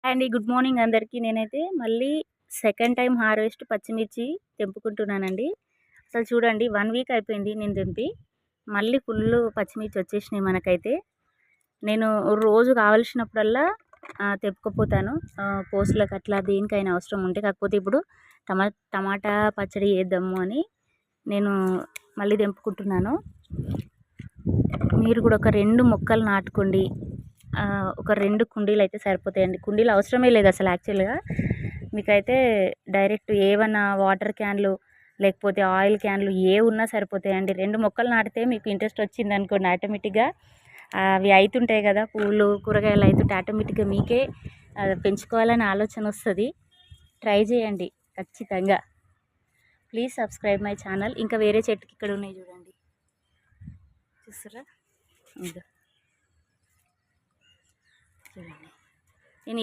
అండి good morning అందరికీ. నేనైతే మళ్ళీ సెకండ్ టైం హార్వెస్ట్ పచ్చిమిర్చి తెంపుకుంటున్నానండి. అసలు చూడండి 1 వీక్ అయిపోయింది నేను తెంపి. మళ్ళీ ఫుల్లు పచ్చిమిర్చి వచ్చేసినాయి మనకైతే. నేను రోజు కావాల్సినప్పుడల్లా తెంపుకపోతాను. పోస్టులకు అట్లా దేనికైనా అవసరం ఉంటే. కాకపోతే ఇప్పుడు టమాటా పచ్చడి చేద్దాము అని నేను మళ్ళీ తెంపుకుంటున్నాను. మీరు కూడా ఒక 2 మొక్కలు నాటుకోండి. ఒక 2 కుండీలు అయితే సరిపోతాయండి. కుండీలు అవసరమే లేదు అసలు యాక్చువల్గా. మీకైతే డైరెక్ట్ ఏవన్నా వాటర్ క్యాన్లు లేకపోతే ఆయిల్ క్యాన్లు ఉన్నా సరిపోతాయండి. 2 మొక్కలు నాటితే మీకు ఇంట్రెస్ట్ వచ్చిందనుకోండి ఆటోమేటిక్గా అవి అవుతుంటాయి కదా, పూలు కూరగాయలు అవుతుంటే ఆటోమేటిక్గా మీకే పెంచుకోవాలని ఆలోచన వస్తుంది. ట్రై చేయండి ఖచ్చితంగా. Please subscribe my channel. ఇంకా వేరే చెట్టుకి ఇక్కడ ఉన్నాయి చూడండి, చూస్తారా? చూడండి, నేను